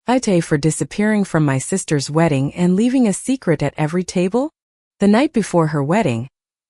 AITA for disappearing from my sister's wedding and leaving a secret at every table? The night before her wedding,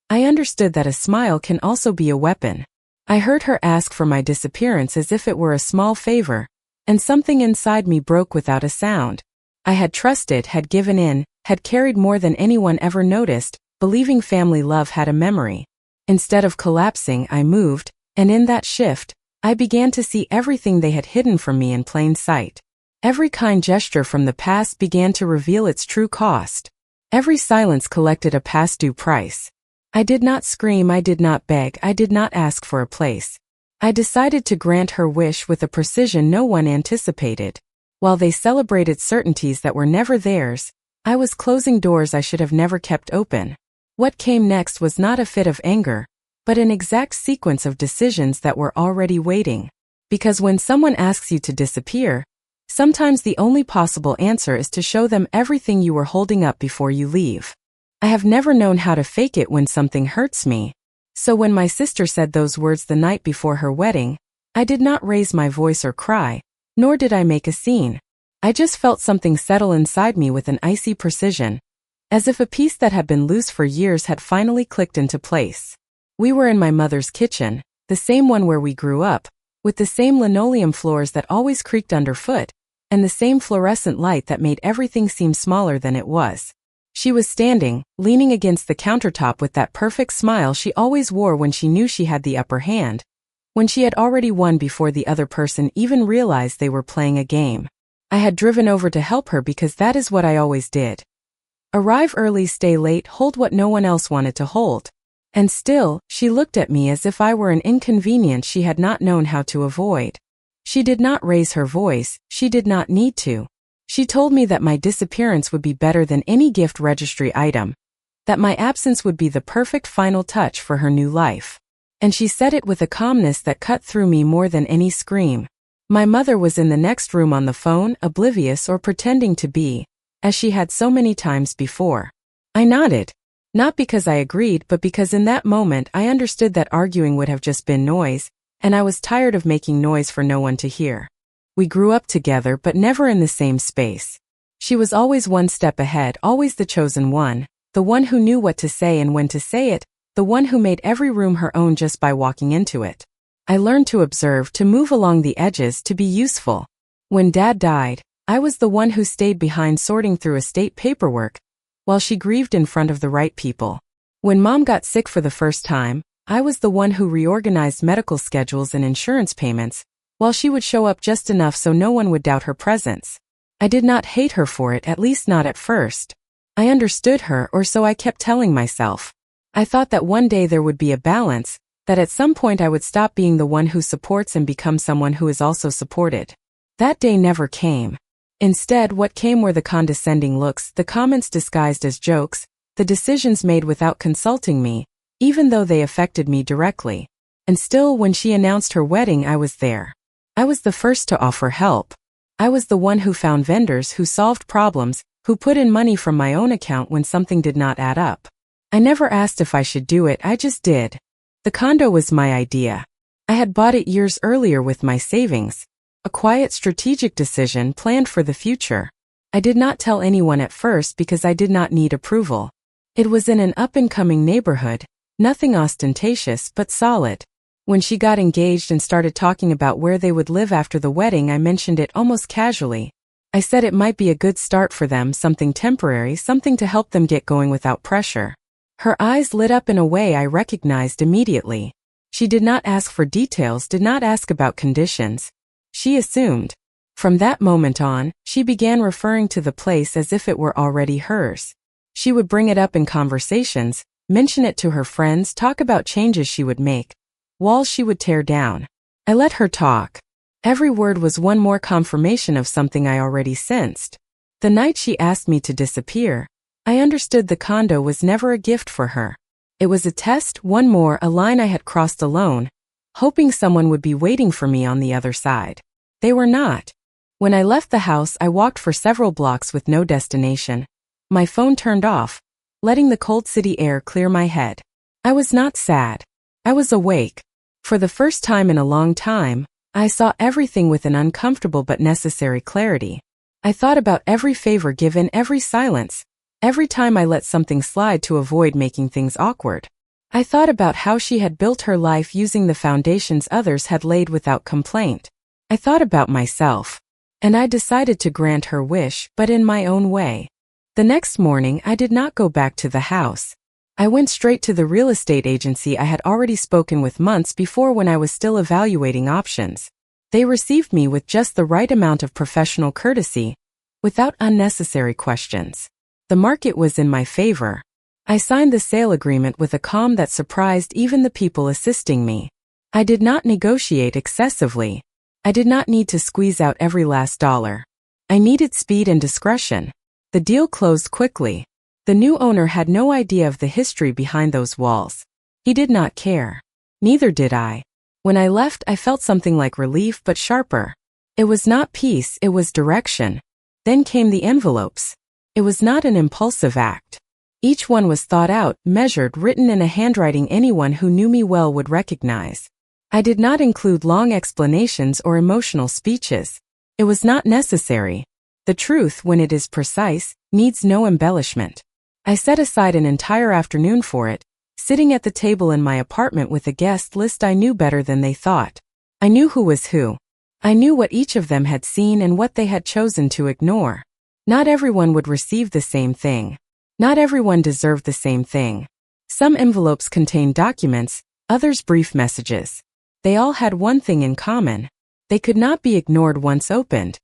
I understood that a smile can also be a weapon. I heard her ask for my disappearance as if it were a small favor, and something inside me broke without a sound. I had trusted, had given in, had carried more than anyone ever noticed, believing family love had a memory. Instead of collapsing, I moved, and in that shift, I began to see everything they had hidden from me in plain sight. Every kind gesture from the past began to reveal its true cost. Every silence collected a past due price. I did not scream, I did not beg, I did not ask for a place. I decided to grant her wish with a precision no one anticipated. While they celebrated certainties that were never theirs, I was closing doors I should have never kept open. What came next was not a fit of anger, but an exact sequence of decisions that were already waiting. Because when someone asks you to disappear, sometimes the only possible answer is to show them everything you were holding up before you leave. I have never known how to fake it when something hurts me. So when my sister said those words the night before her wedding, I did not raise my voice or cry, nor did I make a scene. I just felt something settle inside me with an icy precision, as if a piece that had been loose for years had finally clicked into place. We were in my mother's kitchen, the same one where we grew up, with the same linoleum floors that always creaked underfoot, and the same fluorescent light that made everything seem smaller than it was. She was standing, leaning against the countertop with that perfect smile she always wore when she knew she had the upper hand, when she had already won before the other person even realized they were playing a game. I had driven over to help her because that is what I always did. Arrive early, stay late, hold what no one else wanted to hold. And still, she looked at me as if I were an inconvenience she had not known how to avoid. She did not raise her voice, she did not need to. She told me that my disappearance would be better than any gift registry item, that my absence would be the perfect final touch for her new life. And she said it with a calmness that cut through me more than any scream. My mother was in the next room on the phone, oblivious or pretending to be, as she had so many times before. I nodded. Not because I agreed, but because in that moment I understood that arguing would have just been noise, and I was tired of making noise for no one to hear. We grew up together but never in the same space. She was always one step ahead, always the chosen one, the one who knew what to say and when to say it, the one who made every room her own just by walking into it. I learned to observe, to move along the edges, to be useful. When Dad died, I was the one who stayed behind sorting through estate paperwork, while she grieved in front of the right people. When Mom got sick for the first time, I was the one who reorganized medical schedules and insurance payments, while she would show up just enough so no one would doubt her presence. I did not hate her for it, at least not at first. I understood her, or so I kept telling myself. I thought that one day there would be a balance, that at some point I would stop being the one who supports and become someone who is also supported. That day never came. Instead, what came were the condescending looks, the comments disguised as jokes, the decisions made without consulting me, even though they affected me directly. And still, when she announced her wedding, I was there. I was the first to offer help. I was the one who found vendors, who solved problems, who put in money from my own account when something did not add up. I never asked if I should do it, I just did. The condo was my idea. I had bought it years earlier with my savings. A quiet strategic decision planned for the future. I did not tell anyone at first because I did not need approval. It was in an up-and-coming neighborhood, nothing ostentatious but solid. When she got engaged and started talking about where they would live after the wedding, I mentioned it almost casually. I said it might be a good start for them, something temporary, something to help them get going without pressure. Her eyes lit up in a way I recognized immediately. She did not ask for details, did not ask about conditions. She assumed. From that moment on, she began referring to the place as if it were already hers. She would bring it up in conversations, mention it to her friends, talk about changes she would make, walls she would tear down. I let her talk. Every word was one more confirmation of something I already sensed. The night she asked me to disappear, I understood the condo was never a gift for her. It was a test, one more, a line I had crossed alone, hoping someone would be waiting for me on the other side. They were not. When I left the house, I walked for several blocks with no destination. My phone turned off, letting the cold city air clear my head. I was not sad. I was awake. For the first time in a long time, I saw everything with an uncomfortable but necessary clarity. I thought about every favor given, every silence, every time I let something slide to avoid making things awkward. I thought about how she had built her life using the foundations others had laid without complaint. I thought about myself. And I decided to grant her wish, but in my own way. The next morning, I did not go back to the house. I went straight to the real estate agency I had already spoken with months before when I was still evaluating options. They received me with just the right amount of professional courtesy, without unnecessary questions. The market was in my favor. I signed the sale agreement with a calm that surprised even the people assisting me. I did not negotiate excessively. I did not need to squeeze out every last dollar. I needed speed and discretion. The deal closed quickly. The new owner had no idea of the history behind those walls. He did not care. Neither did I. When I left, I felt something like relief but sharper. It was not peace, it was direction. Then came the envelopes. It was not an impulsive act. Each one was thought out, measured, written in a handwriting anyone who knew me well would recognize. I did not include long explanations or emotional speeches. It was not necessary. The truth, when it is precise, needs no embellishment. I set aside an entire afternoon for it, sitting at the table in my apartment with a guest list I knew better than they thought. I knew who was who. I knew what each of them had seen and what they had chosen to ignore. Not everyone would receive the same thing. Not everyone deserved the same thing. Some envelopes contained documents, others brief messages. They all had one thing in common. They could not be ignored once opened.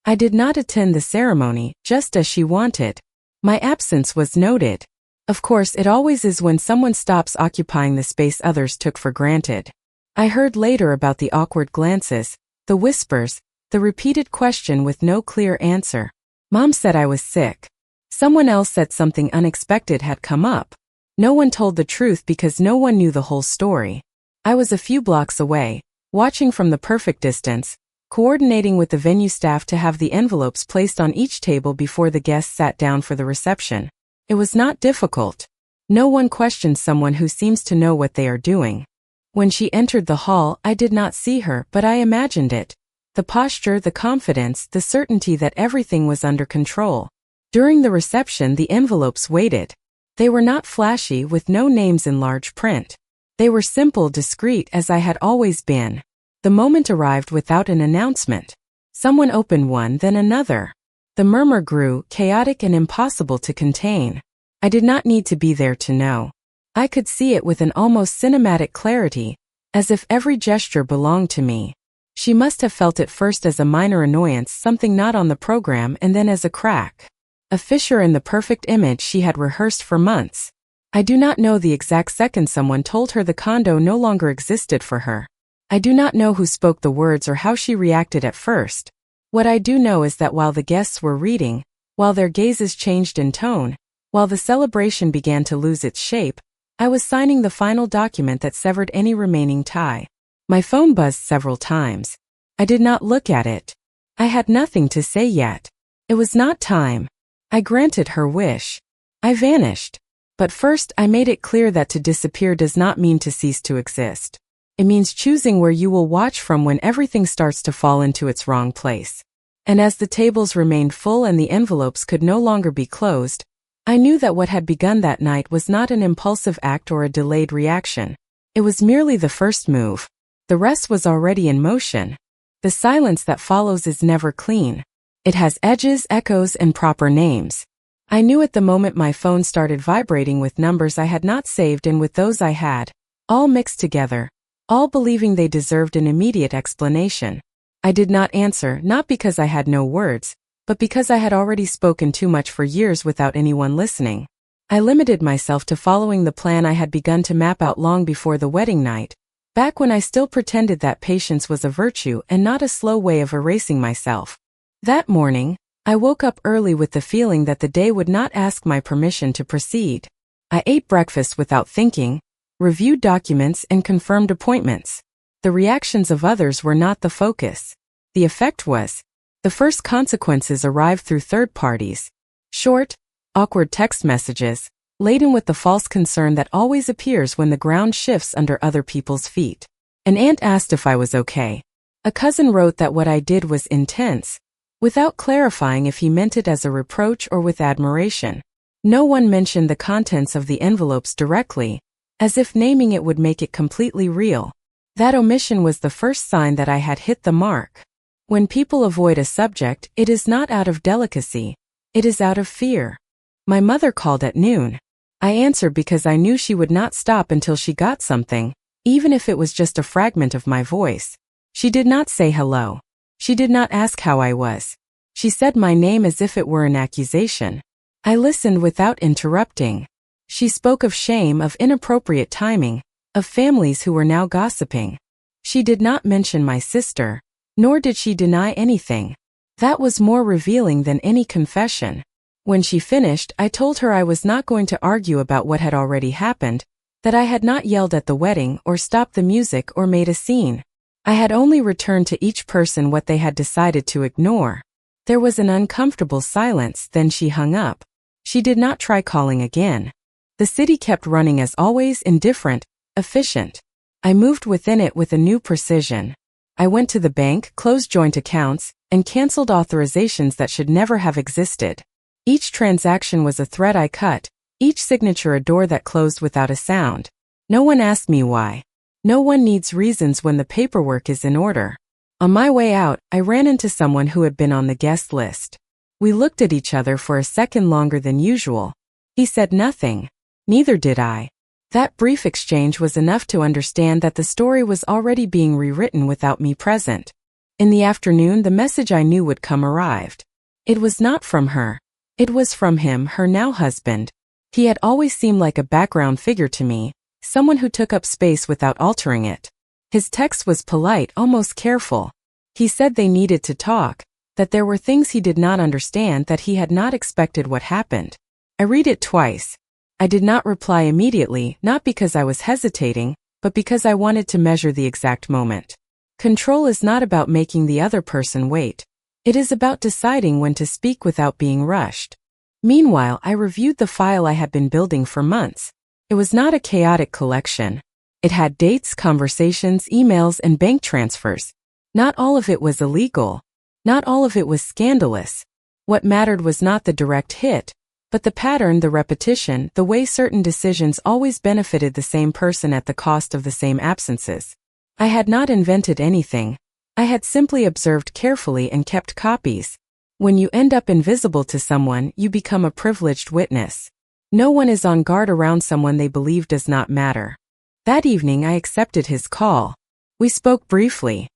I did not attend the ceremony, just as she wanted. My absence was noted. Of course, it always is when someone stops occupying the space others took for granted. I heard later about the awkward glances, the whispers, the repeated question with no clear answer. Mom said I was sick. Someone else said something unexpected had come up. No one told the truth because no one knew the whole story. I was a few blocks away, watching from the perfect distance, coordinating with the venue staff to have the envelopes placed on each table before the guests sat down for the reception. It was not difficult. No one questions someone who seems to know what they are doing. When she entered the hall, I did not see her, but I imagined it. The posture, the confidence, the certainty that everything was under control. During the reception, the envelopes waited. They were not flashy, with no names in large print. They were simple, discreet, as I had always been. The moment arrived without an announcement. Someone opened one, then another. The murmur grew, chaotic and impossible to contain. I did not need to be there to know. I could see it with an almost cinematic clarity, as if every gesture belonged to me. She must have felt it first as a minor annoyance, something not on the program, and then as a crack. A fissure in the perfect image she had rehearsed for months. I do not know the exact second someone told her the condo no longer existed for her. I do not know who spoke the words or how she reacted at first. What I do know is that while the guests were reading, while their gazes changed in tone, while the celebration began to lose its shape, I was signing the final document that severed any remaining tie. My phone buzzed several times. I did not look at it. I had nothing to say yet. It was not time. I granted her wish. I vanished. But first I made it clear that to disappear does not mean to cease to exist. It means choosing where you will watch from when everything starts to fall into its wrong place. And as the tables remained full and the envelopes could no longer be closed, I knew that what had begun that night was not an impulsive act or a delayed reaction. It was merely the first move. The rest was already in motion. The silence that follows is never clean. It has edges, echoes, and proper names. I knew at the moment my phone started vibrating with numbers I had not saved and with those I had, all mixed together, all believing they deserved an immediate explanation. I did not answer, not because I had no words, but because I had already spoken too much for years without anyone listening. I limited myself to following the plan I had begun to map out long before the wedding night, back when I still pretended that patience was a virtue and not a slow way of erasing myself. That morning, I woke up early with the feeling that the day would not ask my permission to proceed. I ate breakfast without thinking, reviewed documents, and confirmed appointments. The reactions of others were not the focus. The effect was. The first consequences arrived through third parties. Short, awkward text messages, laden with the false concern that always appears when the ground shifts under other people's feet. An aunt asked if I was okay. A cousin wrote that what I did was intense, without clarifying if he meant it as a reproach or with admiration. No one mentioned the contents of the envelopes directly, as if naming it would make it completely real. That omission was the first sign that I had hit the mark. When people avoid a subject, it is not out of delicacy, it is out of fear. My mother called at noon. I answered because I knew she would not stop until she got something, even if it was just a fragment of my voice. She did not say hello. She did not ask how I was. She said my name as if it were an accusation. I listened without interrupting. She spoke of shame, of inappropriate timing, of families who were now gossiping. She did not mention my sister, nor did she deny anything. That was more revealing than any confession. When she finished, I told her I was not going to argue about what had already happened, that I had not yelled at the wedding or stopped the music or made a scene. I had only returned to each person what they had decided to ignore. There was an uncomfortable silence, then she hung up. She did not try calling again. The city kept running as always, indifferent, efficient. I moved within it with a new precision. I went to the bank, closed joint accounts, and canceled authorizations that should never have existed. Each transaction was a thread I cut, each signature a door that closed without a sound. No one asked me why. No one needs reasons when the paperwork is in order. On my way out, I ran into someone who had been on the guest list. We looked at each other for a second longer than usual. He said nothing. Neither did I. That brief exchange was enough to understand that the story was already being rewritten without me present. In the afternoon, the message I knew would come arrived. It was not from her. It was from him, her now husband. He had always seemed like a background figure to me, someone who took up space without altering it. His text was polite, almost careful. He said they needed to talk, that there were things he did not understand, that he had not expected what happened. I read it twice. I did not reply immediately, not because I was hesitating, but because I wanted to measure the exact moment. Control is not about making the other person wait. It is about deciding when to speak without being rushed. Meanwhile, I reviewed the file I had been building for months. It was not a chaotic collection. It had dates, conversations, emails, and bank transfers. Not all of it was illegal. Not all of it was scandalous. What mattered was not the direct hit, but the pattern, the repetition, the way certain decisions always benefited the same person at the cost of the same absences. I had not invented anything. I had simply observed carefully and kept copies. When you end up invisible to someone, you become a privileged witness. No one is on guard around someone they believe does not matter. That evening I accepted his call. We spoke briefly.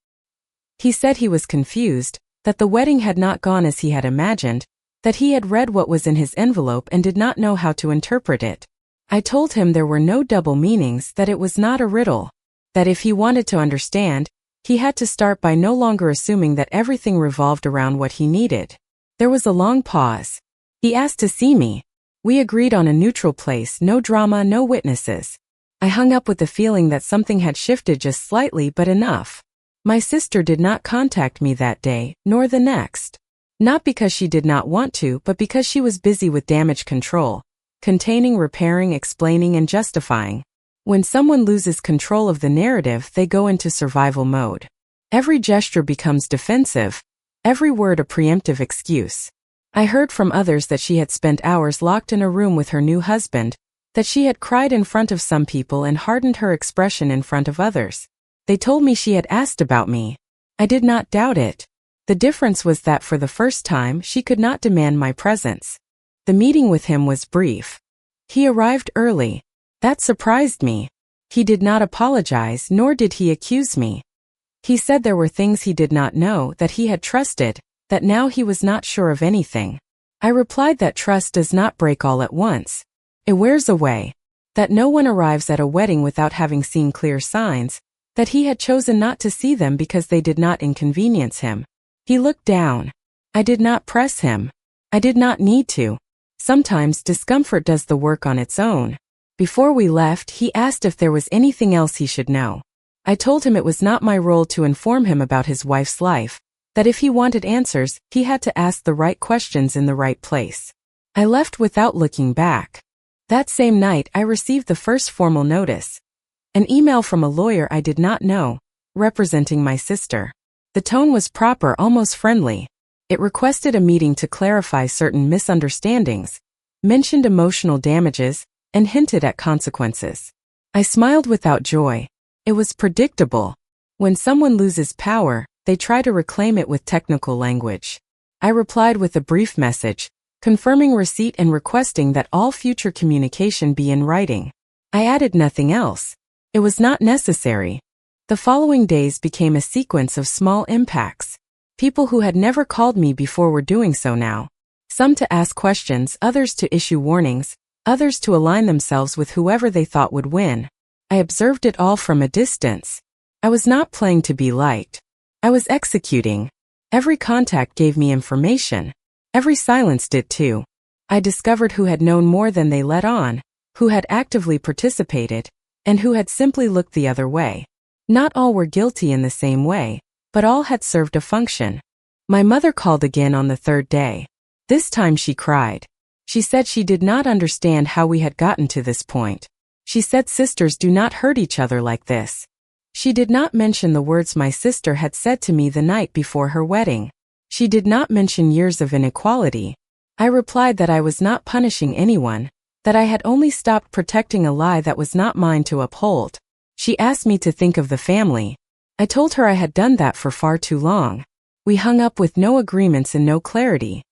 He said he was confused, that the wedding had not gone as he had imagined, that he had read what was in his envelope and did not know how to interpret it. I told him there were no double meanings, that it was not a riddle, that if he wanted to understand, he had to start by no longer assuming that everything revolved around what he needed. There was a long pause. He asked to see me. We agreed on a neutral place, no drama, no witnesses. I hung up with the feeling that something had shifted just slightly, but enough. My sister did not contact me that day, nor the next. Not because she did not want to, but because she was busy with damage control, containing, repairing, explaining, and justifying. When someone loses control of the narrative, they go into survival mode. Every gesture becomes defensive, every word a preemptive excuse. I heard from others that she had spent hours locked in a room with her new husband, that she had cried in front of some people and hardened her expression in front of others. They told me she had asked about me. I did not doubt it. The difference was that for the first time she could not demand my presence. The meeting with him was brief. He arrived early. That surprised me. He did not apologize, nor did he accuse me. He said there were things he did not know, that he had trusted, that now he was not sure of anything. I replied that trust does not break all at once. It wears away. That no one arrives at a wedding without having seen clear signs, that he had chosen not to see them because they did not inconvenience him. He looked down. I did not press him. I did not need to. Sometimes discomfort does the work on its own. Before we left, he asked if there was anything else he should know. I told him it was not my role to inform him about his wife's life, that if he wanted answers, he had to ask the right questions in the right place. I left without looking back. That same night, I received the first formal notice. An email from a lawyer I did not know, representing my sister. The tone was proper, almost friendly. It requested a meeting to clarify certain misunderstandings, mentioned emotional damages, and hinted at consequences. I smiled without joy. It was predictable. When someone loses power, they try to reclaim it with technical language. I replied with a brief message, confirming receipt and requesting that all future communication be in writing. I added nothing else. It was not necessary. The following days became a sequence of small impacts. People who had never called me before were doing so now. Some to ask questions, others to issue warnings, others to align themselves with whoever they thought would win. I observed it all from a distance. I was not playing to be liked. I was executing. Every contact gave me information. Every silence did too. I discovered who had known more than they let on, who had actively participated, and who had simply looked the other way. Not all were guilty in the same way, but all had served a function. My mother called again on the third day. This time she cried. She said she did not understand how we had gotten to this point. She said sisters do not hurt each other like this. She did not mention the words my sister had said to me the night before her wedding. She did not mention years of inequality. I replied that I was not punishing anyone, that I had only stopped protecting a lie that was not mine to uphold. She asked me to think of the family. I told her I had done that for far too long. We hung up with no agreements and no clarity.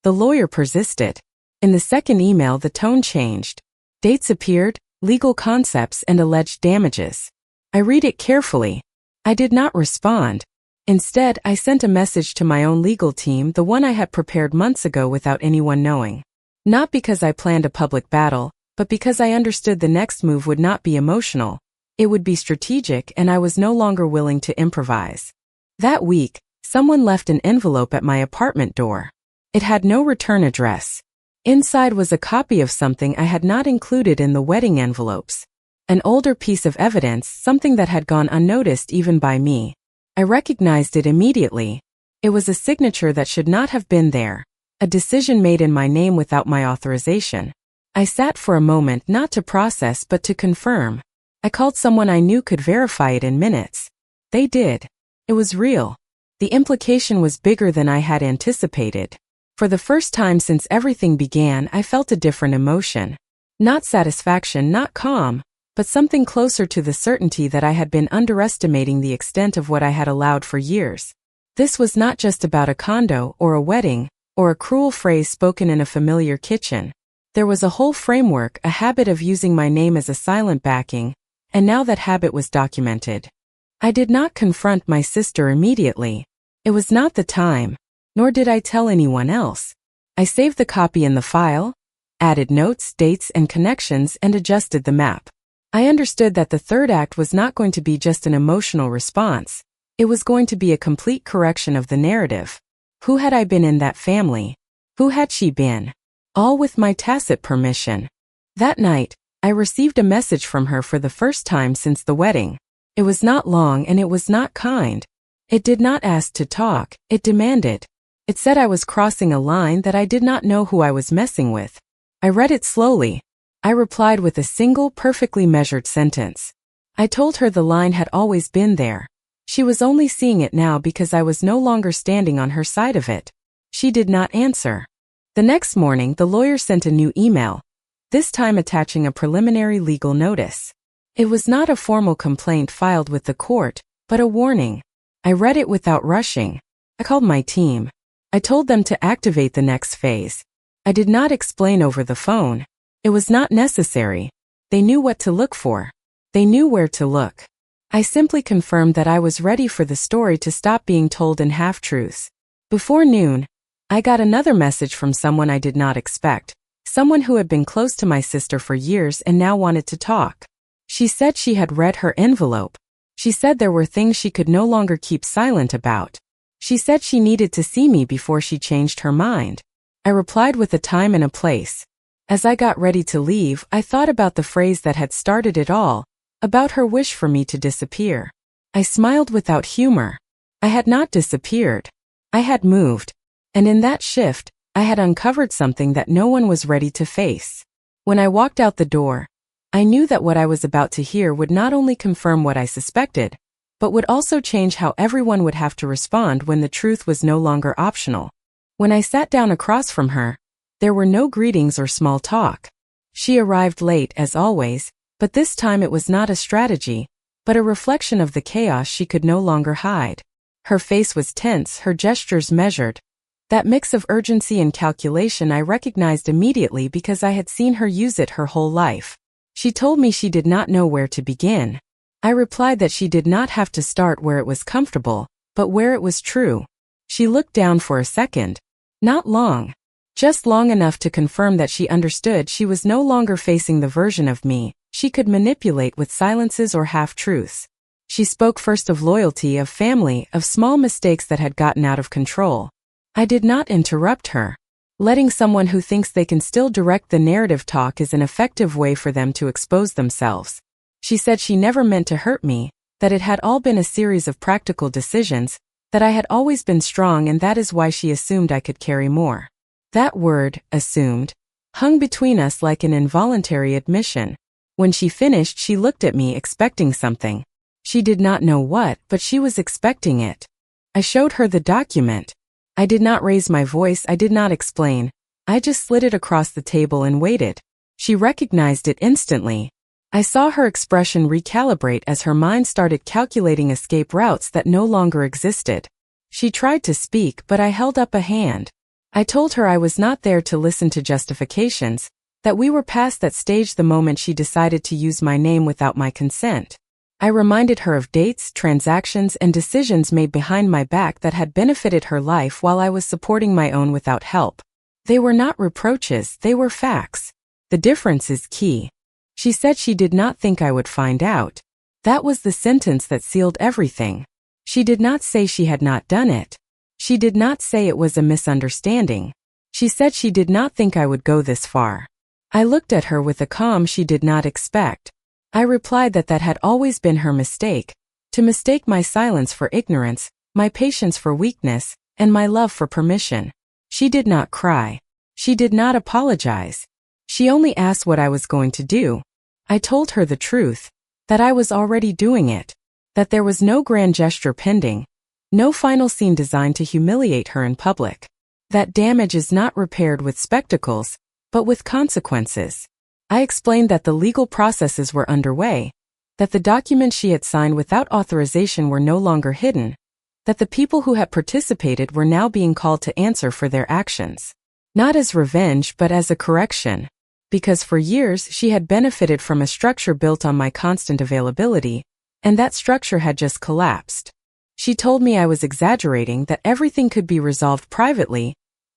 The lawyer persisted. In the second email the tone changed. Dates appeared, legal concepts and alleged damages. I read it carefully. I did not respond. Instead, I sent a message to my own legal team, the one I had prepared months ago without anyone knowing. Not because I planned a public battle, but because I understood the next move would not be emotional. It would be strategic and I was no longer willing to improvise. That week, someone left an envelope at my apartment door. It had no return address. Inside was a copy of something I had not included in the wedding envelopes. An older piece of evidence, something that had gone unnoticed even by me. I recognized it immediately. It was a signature that should not have been there. A decision made in my name without my authorization. I sat for a moment not to process but to confirm. I called someone I knew could verify it in minutes. They did. It was real. The implication was bigger than I had anticipated. For the first time since everything began, I felt a different emotion. Not satisfaction, not calm, but something closer to the certainty that I had been underestimating the extent of what I had allowed for years. This was not just about a condo or a wedding, or a cruel phrase spoken in a familiar kitchen. There was a whole framework, a habit of using my name as a silent backing, and now that habit was documented. I did not confront my sister immediately. It was not the time, nor did I tell anyone else. I saved the copy in the file, added notes, dates, and connections, and adjusted the map. I understood that the third act was not going to be just an emotional response. It was going to be a complete correction of the narrative. Who had I been in that family? Who had she been? All with my tacit permission. That night, I received a message from her for the first time since the wedding. It was not long and it was not kind. It did not ask to talk, it demanded. It said I was crossing a line that I did not know who I was messing with. I read it slowly. I replied with a single, perfectly measured sentence. I told her the line had always been there. She was only seeing it now because I was no longer standing on her side of it. She did not answer. The next morning, the lawyer sent a new email, this time attaching a preliminary legal notice. It was not a formal complaint filed with the court, but a warning. I read it without rushing. I called my team. I told them to activate the next phase. I did not explain over the phone. It was not necessary. They knew what to look for. They knew where to look. I simply confirmed that I was ready for the story to stop being told in half-truths. Before noon, I got another message from someone I did not expect, someone who had been close to my sister for years and now wanted to talk. She said she had read her envelope. She said there were things she could no longer keep silent about. She said she needed to see me before she changed her mind. I replied with a time and a place. As I got ready to leave, I thought about the phrase that had started it all, about her wish for me to disappear. I smiled without humor. I had not disappeared. I had moved. And in that shift, I had uncovered something that no one was ready to face. When I walked out the door, I knew that what I was about to hear would not only confirm what I suspected, but would also change how everyone would have to respond when the truth was no longer optional. When I sat down across from her, there were no greetings or small talk. She arrived late as always, but this time it was not a strategy, but a reflection of the chaos she could no longer hide. Her face was tense, her gestures measured. That mix of urgency and calculation I recognized immediately because I had seen her use it her whole life. She told me she did not know where to begin. I replied that she did not have to start where it was comfortable, but where it was true. She looked down for a second. Not long. Just long enough to confirm that she understood she was no longer facing the version of me she could manipulate with silences or half-truths. She spoke first of loyalty, of family, of small mistakes that had gotten out of control. I did not interrupt her. Letting someone who thinks they can still direct the narrative talk is an effective way for them to expose themselves. She said she never meant to hurt me, that it had all been a series of practical decisions, that I had always been strong and that is why she assumed I could carry more. That word, assumed, hung between us like an involuntary admission. When she finished, she looked at me expecting something. She did not know what, but she was expecting it. I showed her the document. I did not raise my voice, I did not explain. I just slid it across the table and waited. She recognized it instantly. I saw her expression recalibrate as her mind started calculating escape routes that no longer existed. She tried to speak, but I held up a hand. I told her I was not there to listen to justifications, that we were past that stage the moment she decided to use my name without my consent. I reminded her of dates, transactions, and decisions made behind my back that had benefited her life while I was supporting my own without help. They were not reproaches, they were facts. The difference is key. She said she did not think I would find out. That was the sentence that sealed everything. She did not say she had not done it. She did not say it was a misunderstanding. She said she did not think I would go this far. I looked at her with a calm she did not expect. I replied that that had always been her mistake, to mistake my silence for ignorance, my patience for weakness, and my love for permission. She did not cry. She did not apologize. She only asked what I was going to do. I told her the truth, that I was already doing it, that there was no grand gesture pending, no final scene designed to humiliate her in public. That damage is not repaired with spectacles, but with consequences. I explained that the legal processes were underway, that the documents she had signed without authorization were no longer hidden, that the people who had participated were now being called to answer for their actions. Not as revenge but as a correction. Because for years she had benefited from a structure built on my constant availability, and that structure had just collapsed. She told me I was exaggerating, that everything could be resolved privately,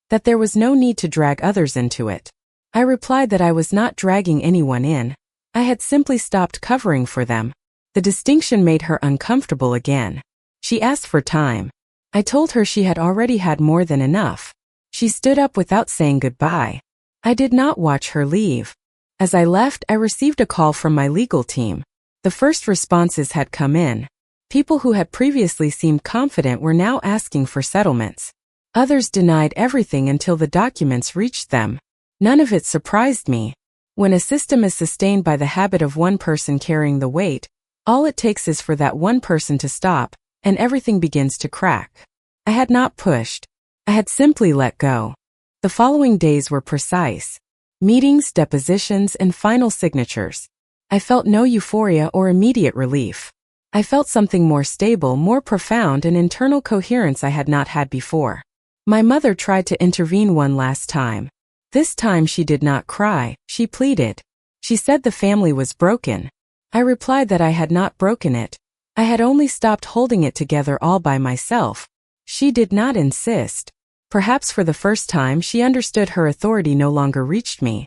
that there was no need to drag others into it. I replied that I was not dragging anyone in. I had simply stopped covering for them. The distinction made her uncomfortable again. She asked for time. I told her she had already had more than enough. She stood up without saying goodbye. I did not watch her leave. As I left, I received a call from my legal team. The first responses had come in. People who had previously seemed confident were now asking for settlements. Others denied everything until the documents reached them. None of it surprised me. When a system is sustained by the habit of one person carrying the weight, all it takes is for that one person to stop, and everything begins to crack. I had not pushed. I had simply let go. The following days were precise. Meetings, depositions, and final signatures. I felt no euphoria or immediate relief. I felt something more stable, more profound, an internal coherence I had not had before. My mother tried to intervene one last time. This time she did not cry, she pleaded. She said the family was broken. I replied that I had not broken it. I had only stopped holding it together all by myself. She did not insist. Perhaps for the first time she understood her authority no longer reached me.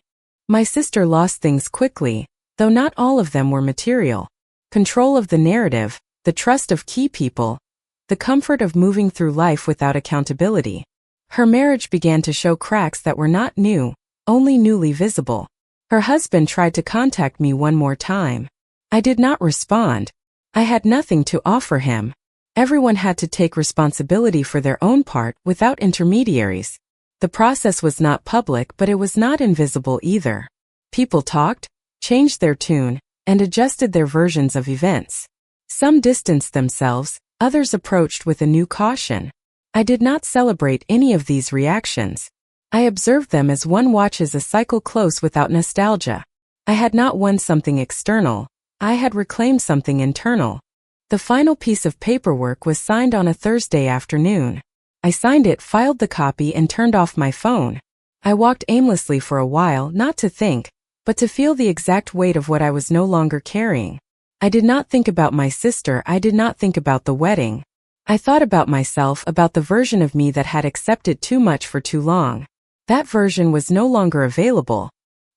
My sister lost things quickly, though not all of them were material. Control of the narrative, the trust of key people, the comfort of moving through life without accountability. Her marriage began to show cracks that were not new, only newly visible. Her husband tried to contact me one more time. I did not respond. I had nothing to offer him. Everyone had to take responsibility for their own part without intermediaries. The process was not public, but it was not invisible either. People talked, changed their tune, and adjusted their versions of events. Some distanced themselves, others approached with a new caution. I did not celebrate any of these reactions. I observed them as one watches a cycle close without nostalgia. I had not won something external. I had reclaimed something internal. The final piece of paperwork was signed on a Thursday afternoon. I signed it, filed the copy, and turned off my phone. I walked aimlessly for a while, not to think, but to feel the exact weight of what I was no longer carrying. I did not think about my sister. I did not think about the wedding. I thought about myself, about the version of me that had accepted too much for too long. That version was no longer available.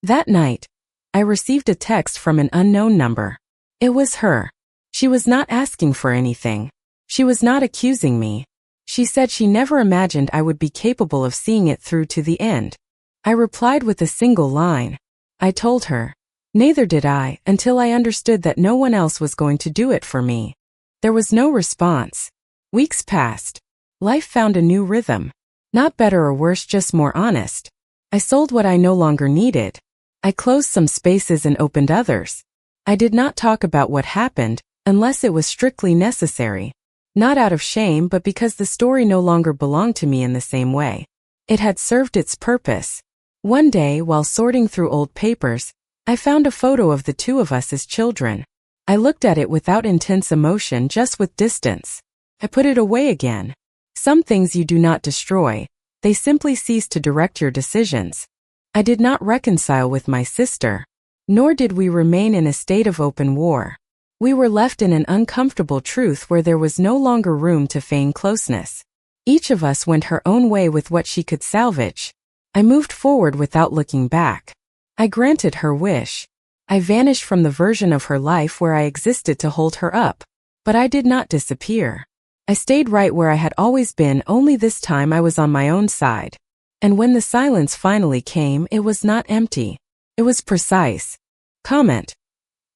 That night, I received a text from an unknown number. It was her. She was not asking for anything. She was not accusing me. She said she never imagined I would be capable of seeing it through to the end. I replied with a single line. I told her. Neither did I, until I understood that no one else was going to do it for me. There was no response. Weeks passed. Life found a new rhythm. Not better or worse, just more honest. I sold what I no longer needed. I closed some spaces and opened others. I did not talk about what happened, unless it was strictly necessary. Not out of shame, but because the story no longer belonged to me in the same way. It had served its purpose. One day, while sorting through old papers, I found a photo of the two of us as children. I looked at it without intense emotion, just with distance. I put it away again. Some things you do not destroy, they simply cease to direct your decisions. I did not reconcile with my sister, nor did we remain in a state of open war. We were left in an uncomfortable truth where there was no longer room to feign closeness. Each of us went her own way with what she could salvage. I moved forward without looking back. I granted her wish. I vanished from the version of her life where I existed to hold her up. But I did not disappear. I stayed right where I had always been, only this time I was on my own side. And when the silence finally came, it was not empty. It was precise. Comment.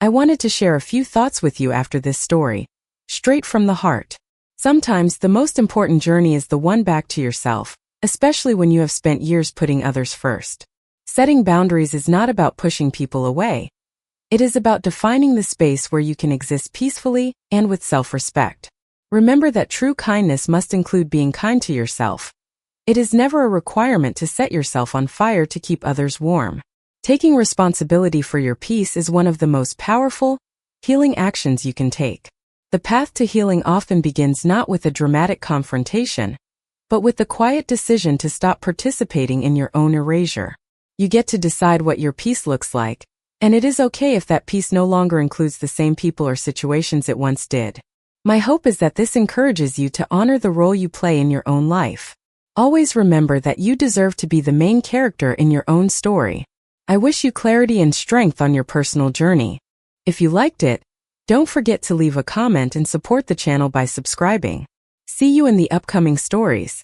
I wanted to share a few thoughts with you after this story, straight from the heart. Sometimes the most important journey is the one back to yourself, especially when you have spent years putting others first. Setting boundaries is not about pushing people away. It is about defining the space where you can exist peacefully and with self-respect. Remember that true kindness must include being kind to yourself. It is never a requirement to set yourself on fire to keep others warm. Taking responsibility for your peace is one of the most powerful, healing actions you can take. The path to healing often begins not with a dramatic confrontation, but with the quiet decision to stop participating in your own erasure. You get to decide what your peace looks like, and it is okay if that peace no longer includes the same people or situations it once did. My hope is that this encourages you to honor the role you play in your own life. Always remember that you deserve to be the main character in your own story. I wish you clarity and strength on your personal journey. If you liked it, don't forget to leave a comment and support the channel by subscribing. See you in the upcoming stories.